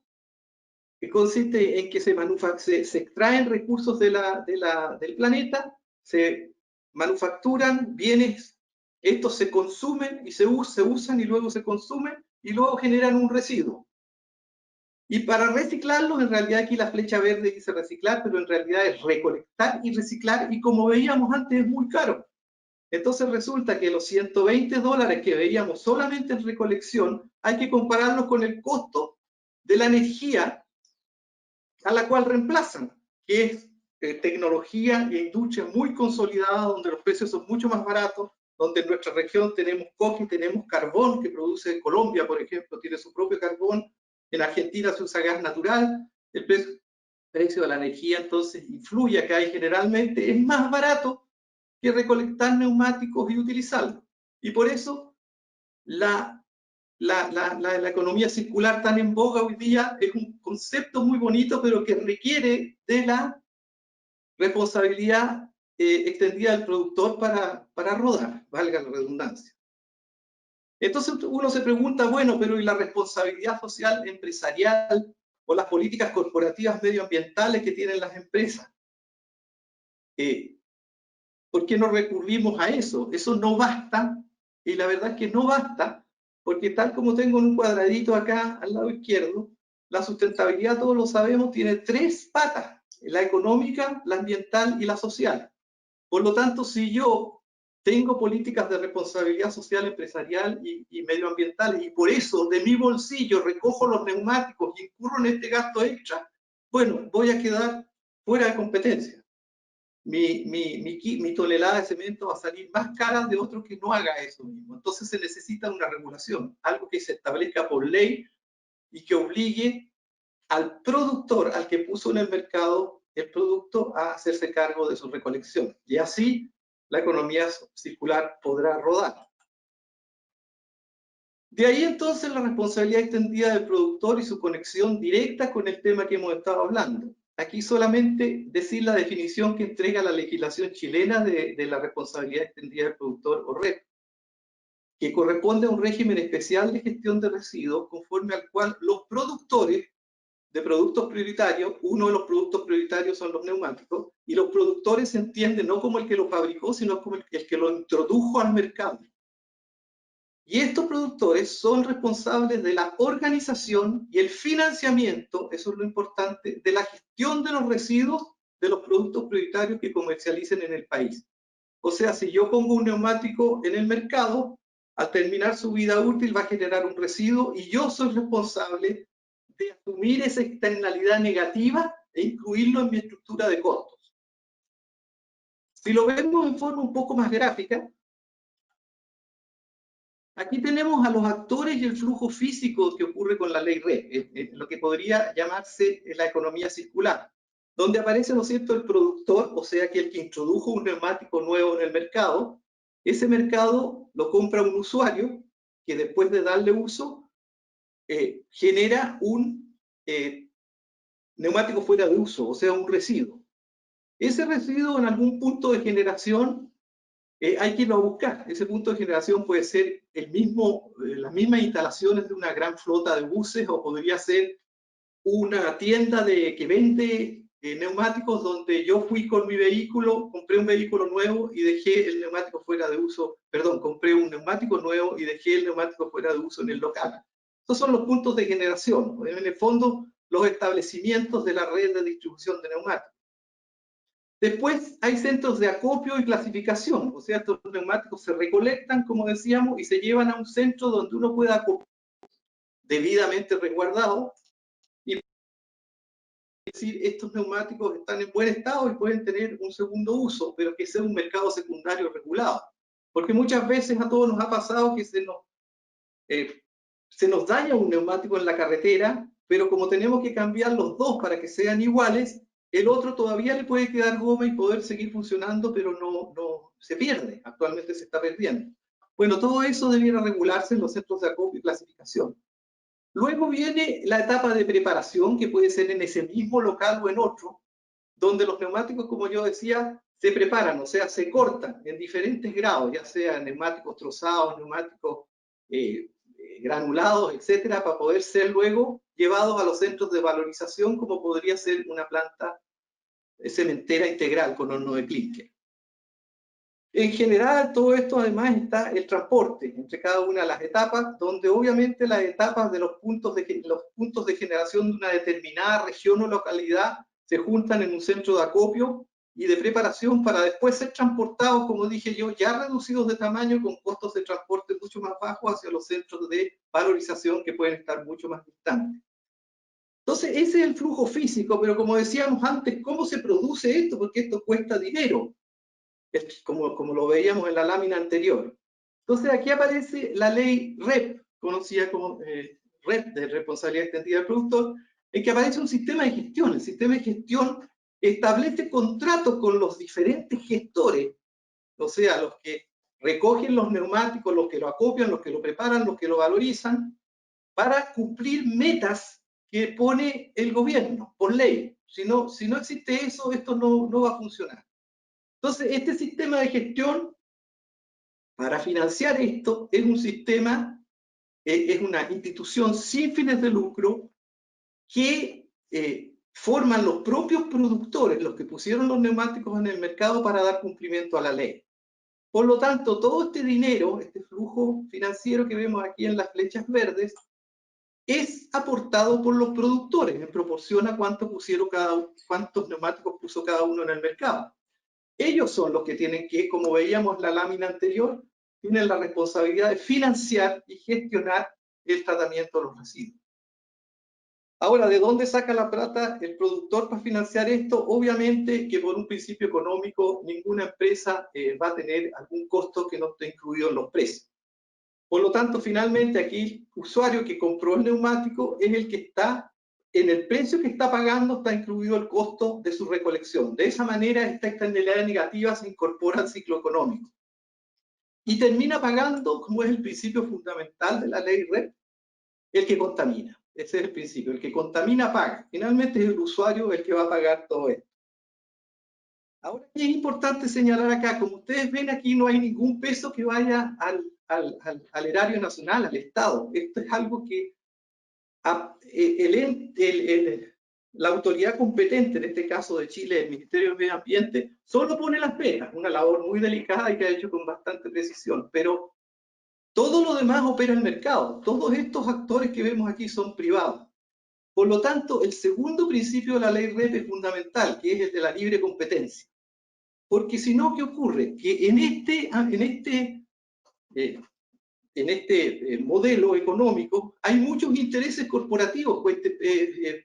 que consiste en que se extraen recursos del planeta, se manufacturan bienes, estos se consumen y se usan y luego se consumen y luego generan un residuo. Y para reciclarlos, en realidad aquí la flecha verde dice reciclar, pero en realidad es recolectar y reciclar, y como veíamos antes es muy caro. Entonces resulta que los $120 que veíamos solamente en recolección hay que compararlos con el costo de la energía a la cual reemplazan, que es tecnología e industria muy consolidada, donde los precios son mucho más baratos, donde en nuestra región tenemos coque, tenemos carbón que produce Colombia, por ejemplo, tiene su propio carbón, en Argentina se usa gas natural, el precio de la energía entonces influye acá y generalmente es más barato que recolectar neumáticos y utilizarlos. Y por eso la economía circular tan en boga hoy día es un concepto muy bonito, pero que requiere de la responsabilidad extendida del productor para rodar, valga la redundancia. Entonces uno se pregunta, bueno, pero ¿y la responsabilidad social empresarial o las políticas corporativas medioambientales que tienen las empresas? ¿Por qué no recurrimos a eso? Eso no basta, y la verdad es que no basta, porque tal como tengo en un cuadradito acá al lado izquierdo, la sustentabilidad, todos lo sabemos, tiene 3 patas: la económica, la ambiental y la social. Por lo tanto, si yo tengo políticas de responsabilidad social empresarial y medioambiental, y por eso de mi bolsillo recojo los neumáticos y incurro en este gasto extra, bueno, voy a quedar fuera de competencia. Mi tonelada de cemento va a salir más cara de otro que no haga eso mismo. Entonces se necesita una regulación, algo que se establezca por ley y que obligue al productor, al que puso en el mercado el producto, a hacerse cargo de su recolección. Y así la economía circular podrá rodar. De ahí entonces la responsabilidad extendida del productor y su conexión directa con el tema que hemos estado hablando. Aquí solamente decir la definición que entrega la legislación chilena de la responsabilidad extendida del productor o REP, que corresponde a un régimen especial de gestión de residuos conforme al cual los productores de productos prioritarios, uno de los productos prioritarios son los neumáticos, y los productores se entienden no como el que lo fabricó, sino como el que lo introdujo al mercado. Y estos productores son responsables de la organización y el financiamiento, eso es lo importante, de la gestión de los residuos de los productos prioritarios que comercialicen en el país. O sea, si yo pongo un neumático en el mercado, al terminar su vida útil va a generar un residuo y yo soy responsable de asumir esa externalidad negativa e incluirlo en mi estructura de costos. Si lo vemos en forma un poco más gráfica, aquí tenemos a los actores y el flujo físico que ocurre con la ley REP, lo que podría llamarse la economía circular, donde aparece, ¿no es cierto?, el productor, o sea, que el que introdujo un neumático nuevo en el mercado, ese mercado lo compra un usuario que después de darle uso genera un neumático fuera de uso, o sea, un residuo. Ese residuo en algún punto de generación hay que irlo a buscar. Ese punto de generación puede ser las mismas instalaciones de una gran flota de buses o podría ser una tienda que vende neumáticos donde yo fui con mi vehículo, compré un vehículo nuevo y dejé el neumático fuera de uso, perdón, compré un neumático nuevo y dejé el neumático fuera de uso en el local. Estos son los puntos de generación, en el fondo los establecimientos de la red de distribución de neumáticos. Después hay centros de acopio y clasificación, o sea, estos neumáticos se recolectan, como decíamos, y se llevan a un centro donde uno pueda acopiar debidamente resguardado y decir, estos neumáticos están en buen estado y pueden tener un segundo uso, pero que sea un mercado secundario regulado. Porque muchas veces a todos nos ha pasado que se nos daña un neumático en la carretera, pero como tenemos que cambiar los dos para que sean iguales, el otro todavía le puede quedar goma y poder seguir funcionando, pero no se pierde. Actualmente se está perdiendo. Bueno, todo eso debiera regularse en los centros de acopio y clasificación. Luego viene la etapa de preparación, que puede ser en ese mismo local o en otro, donde los neumáticos, como yo decía, se preparan, o sea, se cortan en diferentes grados, ya sean neumáticos trozados, neumáticos granulados, etcétera, para poder ser luego llevados a los centros de valorización, como podría ser una planta cementera integral con horno de clinker. En general, todo esto además está el transporte entre cada una de las etapas, donde obviamente las etapas de los puntos de generación de una determinada región o localidad se juntan en un centro de acopio y de preparación para después ser transportados, como dije yo, ya reducidos de tamaño con costos de transporte mucho más bajos hacia los centros de valorización que pueden estar mucho más distantes. Entonces, ese es el flujo físico, pero como decíamos antes, ¿cómo se produce esto? Porque esto cuesta dinero, como lo veíamos en la lámina anterior. Entonces, aquí aparece la ley REP, conocida como REP, de responsabilidad extendida del productor, en que aparece un sistema de gestión. El sistema de gestión establece contratos con los diferentes gestores, o sea, los que recogen los neumáticos, los que lo acopian, los que lo preparan, los que lo valorizan, para cumplir metas que pone el gobierno por ley. Si no existe eso, esto no va a funcionar. Entonces, este sistema de gestión, para financiar esto, es un sistema, es una institución sin fines de lucro que forman los propios productores, los que pusieron los neumáticos en el mercado para dar cumplimiento a la ley. Por lo tanto, todo este dinero, este flujo financiero que vemos aquí en las flechas verdes, es aportado por los productores en proporción a cuántos neumáticos puso cada uno en el mercado. Ellos son los que tienen que, como veíamos en la lámina anterior, tienen la responsabilidad de financiar y gestionar el tratamiento de los residuos. Ahora, ¿de dónde saca la plata el productor para financiar esto? Obviamente que por un principio económico ninguna empresa va a tener algún costo que no esté incluido en los precios. Por lo tanto, finalmente aquí el usuario que compró el neumático es el que está, en el precio que está pagando está incluido el costo de su recolección. De esa manera, esta externalidad negativa se incorpora al ciclo económico. Y termina pagando, como es el principio fundamental de la ley REP, el que contamina. Ese es el principio. El que contamina paga. Finalmente es el usuario el que va a pagar todo esto. Ahora, es importante señalar acá, como ustedes ven aquí, no hay ningún peso que vaya al erario nacional, al Estado. Esto es algo que la autoridad competente, en este caso de Chile, el Ministerio del Medio Ambiente, solo pone las pegas, una labor muy delicada y que ha hecho con bastante precisión, pero Todo lo demás opera el mercado. Todos estos actores que vemos aquí son privados. Por lo tanto, el segundo principio de la ley REP es fundamental, que es el de la libre competencia. Porque si no, ¿qué ocurre? Que en este modelo económico hay muchos intereses corporativos,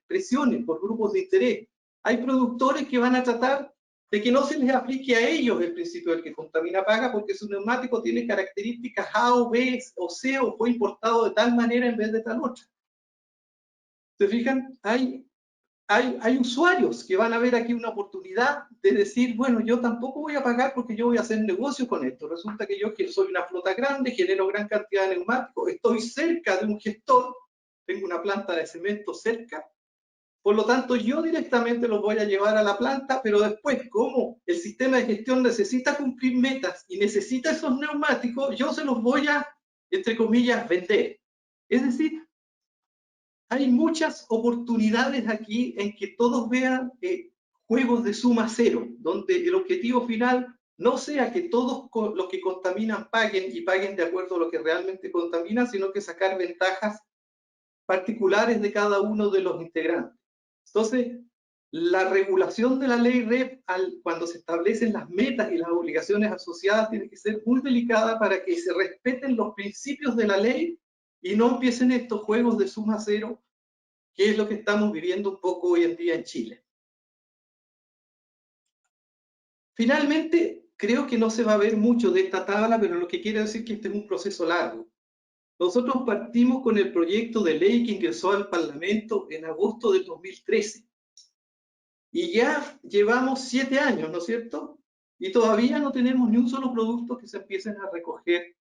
presiones por grupos de interés. Hay productores que van a tratar de que no se les aplique a ellos el principio del que contamina paga, porque su neumático tiene características A o B o C o fue importado de tal manera en vez de tal otra. ¿Se fijan? Hay usuarios que van a ver aquí una oportunidad de decir, bueno, yo tampoco voy a pagar porque yo voy a hacer negocio con esto. Resulta que yo soy una flota grande, genero gran cantidad de neumáticos, estoy cerca de un gestor, tengo una planta de cemento cerca, por lo tanto yo directamente los voy a llevar a la planta, pero después, como el sistema de gestión necesita cumplir metas y necesita esos neumáticos, yo se los voy a, entre comillas, vender. Es decir, hay muchas oportunidades aquí en que todos vean juegos de suma cero, donde el objetivo final no sea que todos los que contaminan paguen y paguen de acuerdo a lo que realmente contaminan, sino que sacar ventajas particulares de cada uno de los integrantes. Entonces, la regulación de la ley REP, cuando se establecen las metas y las obligaciones asociadas, tiene que ser muy delicada para que se respeten los principios de la ley y no empiecen estos juegos de suma cero, que es lo que estamos viviendo un poco hoy en día en Chile. Finalmente, creo que no se va a ver mucho de esta tabla, pero lo que quiere decir que este es un proceso largo. Nosotros partimos con el proyecto de ley que ingresó al Parlamento en agosto del 2013. Y ya llevamos 7 años, ¿no es cierto? Y todavía no tenemos ni un solo producto que se empiecen a recoger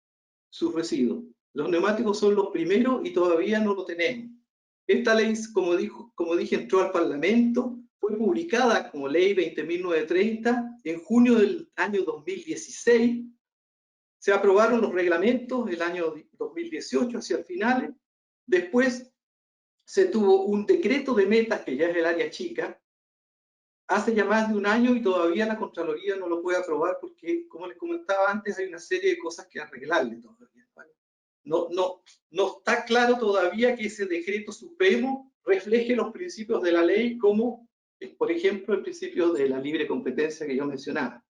sus residuos. Los neumáticos son los primeros y todavía no lo tenemos. Esta ley, como dije, entró al Parlamento, fue publicada como ley 20.930 en junio del año 2016. Se aprobaron los reglamentos el año 2018, hacia el final. Después se tuvo un decreto de metas, que ya es el área chica, hace ya más de un año y todavía la Contraloría no lo puede aprobar porque, como les comentaba antes, hay una serie de cosas que arreglarle todavía. ¿Vale? No está claro todavía que ese decreto supremo refleje los principios de la ley como, por ejemplo, el principio de la libre competencia que yo mencionaba.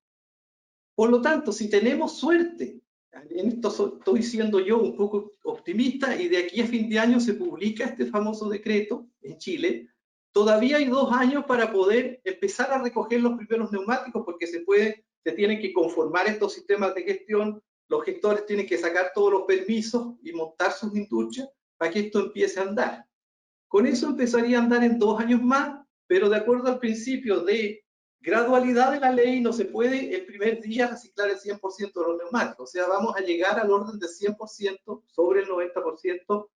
Por lo tanto, si tenemos suerte, en esto estoy siendo yo un poco optimista y de aquí a fin de año se publica este famoso decreto en Chile, todavía hay 2 años para poder empezar a recoger los primeros neumáticos porque se tienen que conformar estos sistemas de gestión, los gestores tienen que sacar todos los permisos y montar sus industrias para que esto empiece a andar. Con eso empezaría a andar en 2 años más, pero de acuerdo al principio de gradualidad de la ley, no se puede el primer día reciclar el 100% de los neumáticos. O sea, vamos a llegar al orden del 100% sobre el 90%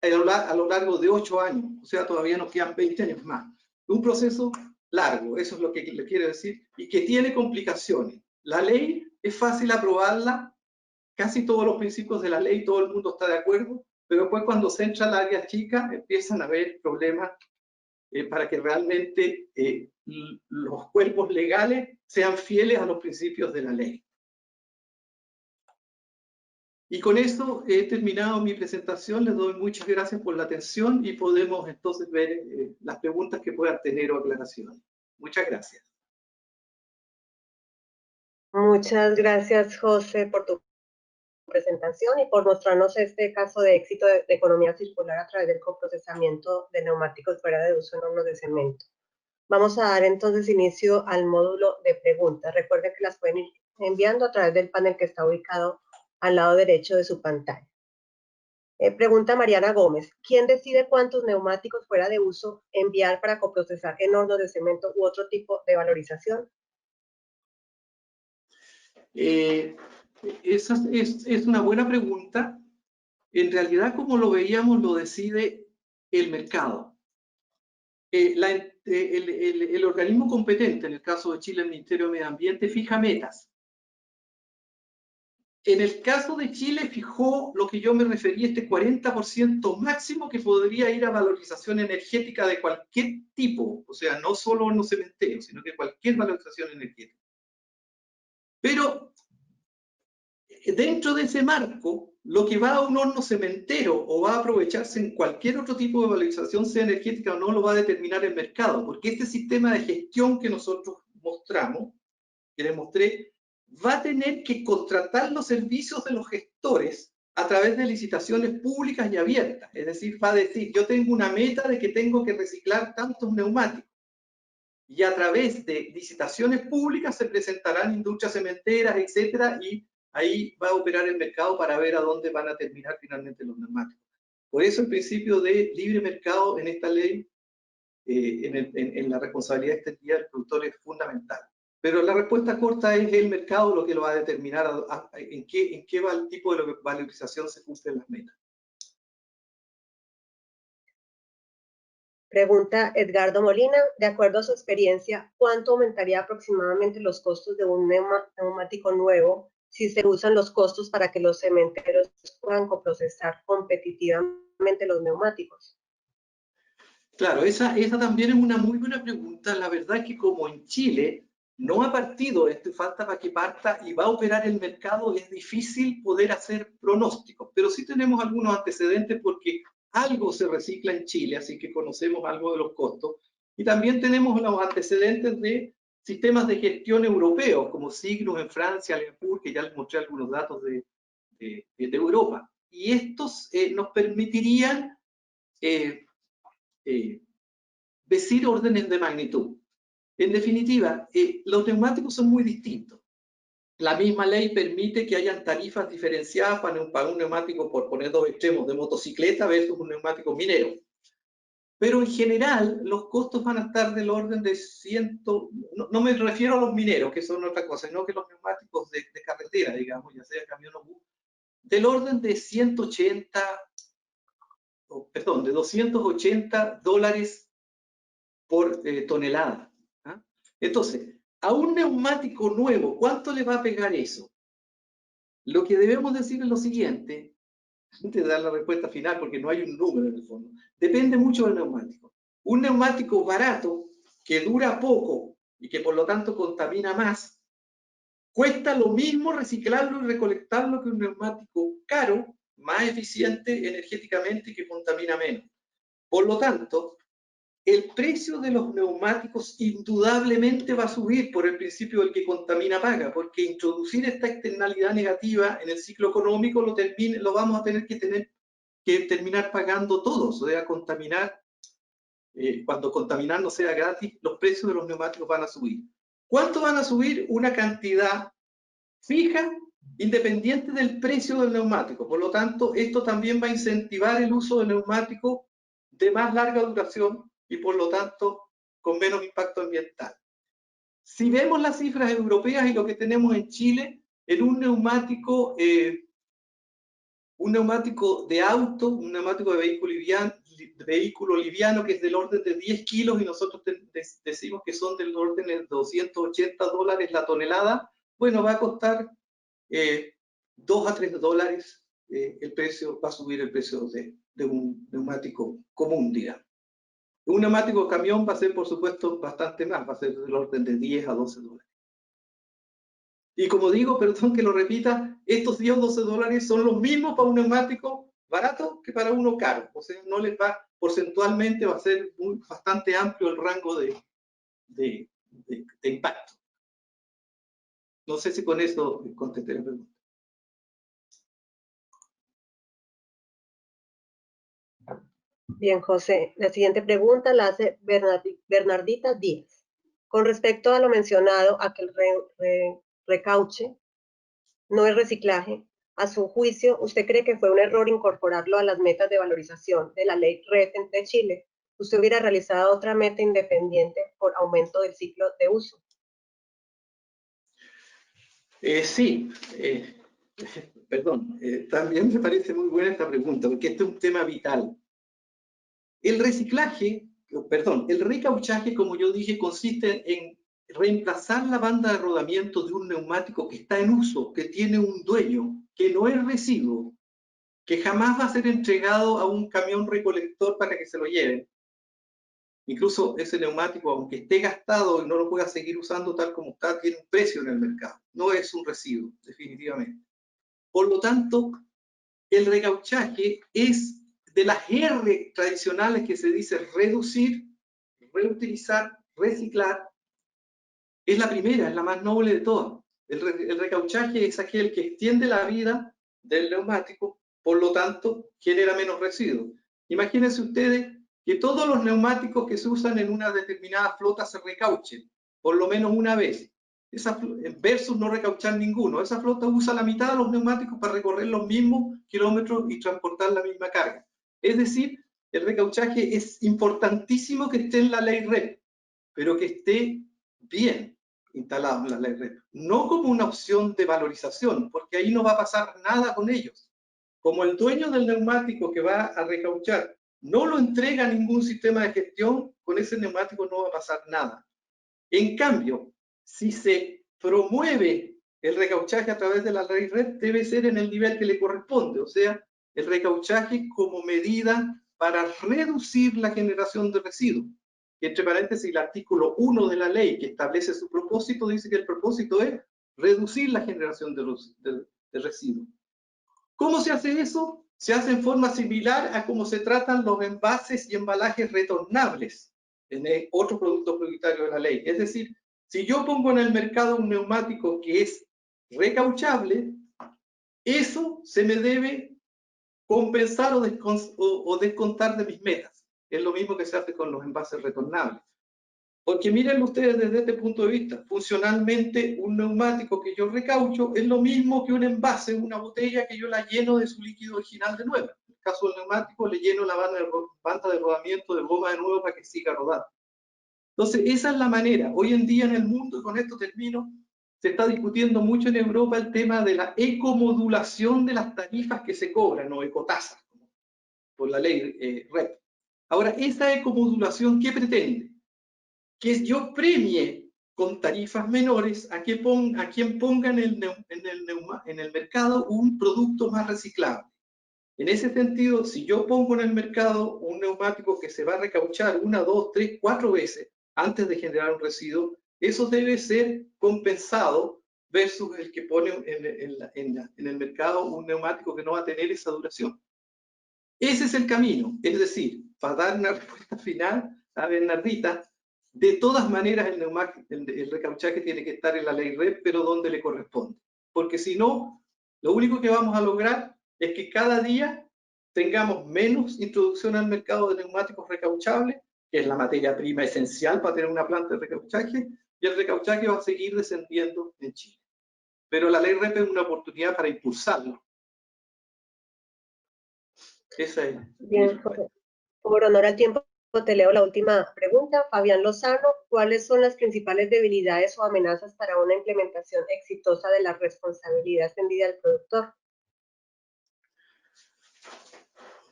a lo largo de 8 años. O sea, todavía nos quedan 20 años más. Un proceso largo, eso es lo que le quiero decir, y que tiene complicaciones. La ley es fácil aprobarla, casi todos los principios de la ley, todo el mundo está de acuerdo, pero después cuando se entra al área chica empiezan a haber problemas para que realmente los cuerpos legales sean fieles a los principios de la ley. Y con esto he terminado mi presentación. Les doy muchas gracias por la atención y podemos entonces ver las preguntas que puedan tener o aclaraciones. Muchas gracias. Muchas gracias, José, por tu presentación y por mostrarnos este caso de éxito de economía circular a través del coprocesamiento de neumáticos fuera de uso en hornos de cemento. Vamos a dar entonces inicio al módulo de preguntas. Recuerden que las pueden ir enviando a través del panel que está ubicado al lado derecho de su pantalla. Pregunta Mariana Gómez, ¿quién decide cuántos neumáticos fuera de uso enviar para coprocesar en hornos de cemento u otro tipo de valorización? Esa es una buena pregunta. En realidad, como lo veíamos, lo decide el mercado. El organismo competente, en el caso de Chile, el Ministerio de Medio Ambiente, fija metas. En el caso de Chile fijó lo que yo me refería, este 40% máximo que podría ir a valorización energética de cualquier tipo, o sea, no solo en los cementerios, sino que cualquier valorización energética. Pero dentro de ese marco, lo que va a un horno cementero o va a aprovecharse en cualquier otro tipo de valorización, sea energética o no, lo va a determinar el mercado, porque este sistema de gestión que nosotros mostramos, que les mostré, va a tener que contratar los servicios de los gestores a través de licitaciones públicas y abiertas. Es decir, va a decir, yo tengo una meta de que tengo que reciclar tantos neumáticos. Y a través de licitaciones públicas se presentarán industrias cementeras, etcétera, y ahí va a operar el mercado para ver a dónde van a terminar finalmente los neumáticos. Por eso el principio de libre mercado en esta ley, en la responsabilidad extendida del productor, es fundamental. Pero la respuesta corta es el mercado lo que lo va a determinar en qué va el tipo de valorización se cumplen las metas. Pregunta Edgardo Molina, de acuerdo a su experiencia, ¿cuánto aumentaría aproximadamente los costos de un neumático nuevo si se usan los costos para que los cementeros puedan coprocesar competitivamente los neumáticos? Claro, esa también es una muy buena pregunta. La verdad es que como en Chile no ha partido, esto falta para que parta y va a operar el mercado, es difícil poder hacer pronósticos, pero sí tenemos algunos antecedentes porque algo se recicla en Chile, así que conocemos algo de los costos. Y también tenemos los antecedentes de sistemas de gestión europeos, como Signus en Francia, Alencur, que ya les mostré algunos datos de Europa. Y estos nos permitirían decir órdenes de magnitud. En definitiva, los neumáticos son muy distintos. La misma ley permite que hayan tarifas diferenciadas para un neumático, por poner dos extremos, de motocicleta versus un neumático minero. Pero en general, los costos van a estar del orden de 100, no me refiero a los mineros, que son otra cosa, sino que los neumáticos de carretera, digamos, ya sea camión o bus, del orden de 280 dólares por tonelada. ¿Ah? Entonces, a un neumático nuevo, ¿cuánto le va a pegar eso? Lo que debemos decir es lo siguiente, antes de dar la respuesta final, porque no hay un número en el fondo, depende mucho del neumático. Un neumático barato, que dura poco y que por lo tanto contamina más, cuesta lo mismo reciclarlo y recolectarlo que un neumático caro, más eficiente energéticamente y que contamina menos. Por lo tanto, el precio de los neumáticos indudablemente va a subir por el principio del que contamina paga, porque introducir esta externalidad negativa en el ciclo económico lo vamos a tener que terminar pagando todos. O sea, cuando contaminar no sea gratis, los precios de los neumáticos van a subir. ¿Cuánto van a subir? Una cantidad fija, independiente del precio del neumático. Por lo tanto, esto también va a incentivar el uso de neumáticos de más larga duración y por lo tanto con menos impacto ambiental. Si vemos las cifras europeas y lo que tenemos en Chile, en un neumático de auto, un neumático de vehículo liviano que es del orden de 10 kilos y nosotros decimos que son del orden de 280 dólares la tonelada, bueno, va a costar 2 a 3 dólares el precio, va a subir el precio de un neumático común, digamos. Un neumático de camión va a ser, por supuesto, bastante más, va a ser del orden de 10 a 12 dólares. Y como digo, perdón que lo repita, estos 10 o 12 dólares son los mismos para un neumático barato que para uno caro. O sea, no les va, porcentualmente va a ser bastante amplio el rango de impacto. No sé si con eso contesté la pregunta. Bien, José. La siguiente pregunta la hace Bernardita Díaz. Con respecto a lo mencionado, a que el recauche no es reciclaje, a su juicio, ¿usted cree que fue un error incorporarlo a las metas de valorización de la ley RED de Chile? ¿Usted hubiera realizado otra meta independiente por aumento del ciclo de uso? Sí, perdón, también me parece muy buena esta pregunta, porque este es un tema vital. El reciclaje, perdón, el recauchaje, como yo dije, consiste en reemplazar la banda de rodamiento de un neumático que está en uso, que tiene un dueño, que no es residuo, que jamás va a ser entregado a un camión recolector para que se lo lleven. Incluso ese neumático, aunque esté gastado y no lo pueda seguir usando tal como está, tiene un precio en el mercado. No es un residuo, definitivamente. Por lo tanto, el recauchaje es de las R tradicionales que se dice reducir, reutilizar, reciclar. Es la primera, es la más noble de todas. El recauchaje es aquel que extiende la vida del neumático, por lo tanto, genera menos residuos. Imagínense ustedes que todos los neumáticos que se usan en una determinada flota se recauchen, por lo menos una vez. Versus no recauchar ninguno. Esa flota usa la mitad de los neumáticos para recorrer los mismos kilómetros y transportar la misma carga. Es decir, el recauchaje es importantísimo que esté en la ley REP, pero que esté bien instalado en la ley REP. No como una opción de valorización, porque ahí no va a pasar nada con ellos. Como el dueño del neumático que va a recauchar no lo entrega a ningún sistema de gestión, con ese neumático no va a pasar nada. En cambio, si se promueve el recauchaje a través de la ley REP, debe ser en el nivel que le corresponde, o sea, el recauchaje como medida para reducir la generación de residuos. Y entre paréntesis, el artículo 1 de la ley que establece su propósito dice que el propósito es reducir la generación de residuos. ¿Cómo se hace eso? Se hace en forma similar a cómo se tratan los envases y embalajes retornables en otro producto prioritario de la ley. Es decir, si yo pongo en el mercado un neumático que es recauchable, eso se me debe compensar o descontar de mis metas. Es lo mismo que se hace con los envases retornables. Porque miren ustedes desde este punto de vista, funcionalmente un neumático que yo recaucho es lo mismo que un envase, una botella que yo la lleno de su líquido original de nuevo. En el caso del neumático le lleno la banda de rodamiento de goma de nuevo para que siga rodando. Entonces esa es la manera. Hoy en día en el mundo, y con esto termino, se está discutiendo mucho en Europa el tema de la ecomodulación de las tarifas que se cobran, o ecotasas, por la ley REP. Ahora, esa ecomodulación, ¿qué pretende? Que yo premie con tarifas menores a quien ponga en el mercado un producto más reciclable. En ese sentido, si yo pongo en el mercado un neumático que se va a recauchar 1, 2, 3, 4 veces antes de generar un residuo, eso debe ser compensado versus el que pone en el mercado un neumático que no va a tener esa duración. Ese es el camino. Es decir, para dar una respuesta final a Bernardita, de todas maneras el recauchaje tiene que estar en la ley REP, pero donde le corresponde. Porque si no, lo único que vamos a lograr es que cada día tengamos menos introducción al mercado de neumáticos recauchables, que es la materia prima esencial para tener una planta de recauchaje, y el recauchaje va a seguir descendiendo en Chile. Pero la ley REP es una oportunidad para impulsarlo. Esa es. Bien, por honor al tiempo, te leo la última pregunta. Fabián Lozano, ¿cuáles son las principales debilidades o amenazas para una implementación exitosa de la responsabilidad extendida al productor?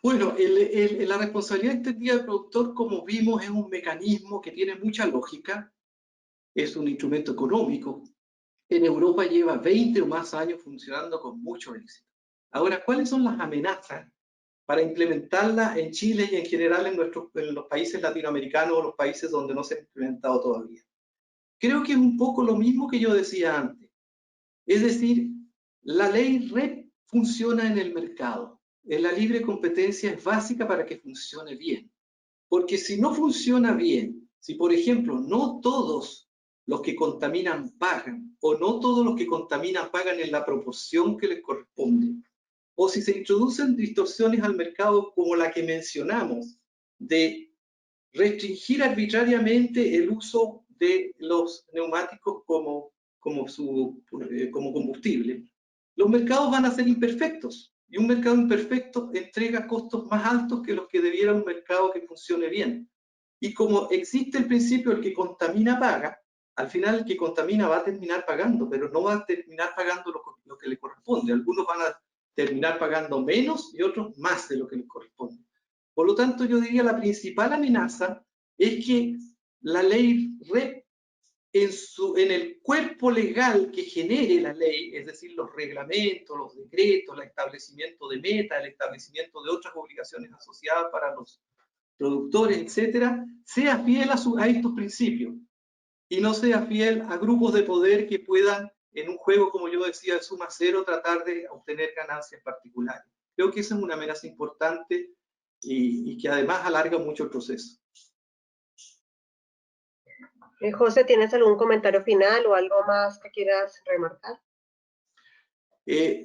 Bueno, la responsabilidad extendida del productor, como vimos, es un mecanismo que tiene mucha lógica, es un instrumento económico. En Europa lleva 20 o más años funcionando con mucho éxito. Ahora, ¿cuáles son las amenazas para implementarla en Chile y en general en los países latinoamericanos o los países donde no se ha implementado todavía? Creo que es un poco lo mismo que yo decía antes. Es decir, la ley REP funciona en el mercado. La libre competencia es básica para que funcione bien. Porque si no funciona bien, si por ejemplo no todos los que contaminan pagan, o no todos los que contaminan pagan en la proporción que les corresponde, o si se introducen distorsiones al mercado como la que mencionamos, de restringir arbitrariamente el uso de los neumáticos como combustible, los mercados van a ser imperfectos, y un mercado imperfecto entrega costos más altos que los que debiera un mercado que funcione bien. Y como existe el principio el que contamina paga, al final el que contamina va a terminar pagando, pero no va a terminar pagando lo que le corresponde. Algunos van a terminar pagando menos y otros más de lo que les corresponde. Por lo tanto, yo diría la principal amenaza es que la ley REP, en el cuerpo legal que genere la ley, es decir, los reglamentos, los decretos, el establecimiento de metas, el establecimiento de otras obligaciones asociadas para los productores, etcétera, sea fiel a estos principios y no sea fiel a grupos de poder que puedan en un juego, como yo decía, de suma cero, tratar de obtener ganancias particulares. Creo que esa es una amenaza importante y que además alarga mucho el proceso. José, ¿tienes algún comentario final o algo más que quieras remarcar?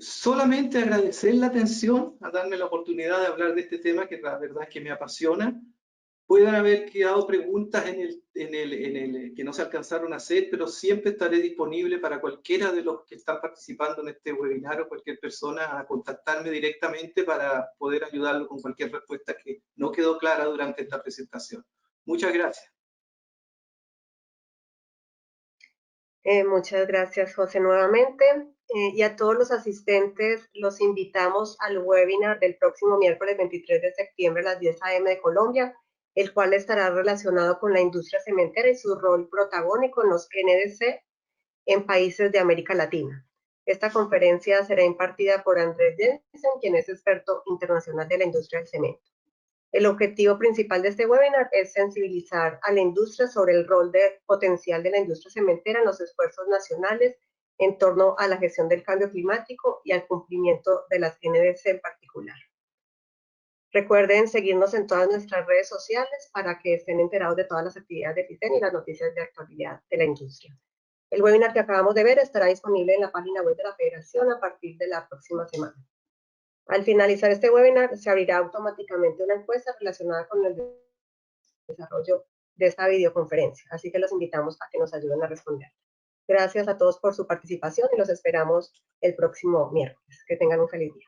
Solamente agradecer la atención, a darme la oportunidad de hablar de este tema que la verdad es que me apasiona. Pueden haber quedado preguntas que no se alcanzaron a hacer, pero siempre estaré disponible para cualquiera de los que están participando en este webinar o cualquier persona a contactarme directamente para poder ayudarlo con cualquier respuesta que no quedó clara durante esta presentación. Muchas gracias. Muchas gracias, José, nuevamente. Y a todos los asistentes los invitamos al webinar del próximo miércoles 23 de septiembre a las 10 a.m. de Colombia, el cual estará relacionado con la industria cementera y su rol protagónico en los NDC en países de América Latina. Esta conferencia será impartida por Andrés Jensen, quien es experto internacional de la industria del cemento. El objetivo principal de este webinar es sensibilizar a la industria sobre el rol potencial de la industria cementera en los esfuerzos nacionales en torno a la gestión del cambio climático y al cumplimiento de las NDC en particular. Recuerden seguirnos en todas nuestras redes sociales para que estén enterados de todas las actividades de FICEN y las noticias de actualidad de la industria. El webinar que acabamos de ver estará disponible en la página web de la Federación a partir de la próxima semana. Al finalizar este webinar, se abrirá automáticamente una encuesta relacionada con el desarrollo de esta videoconferencia, así que los invitamos a que nos ayuden a responder. Gracias a todos por su participación y los esperamos el próximo miércoles. Que tengan un feliz día.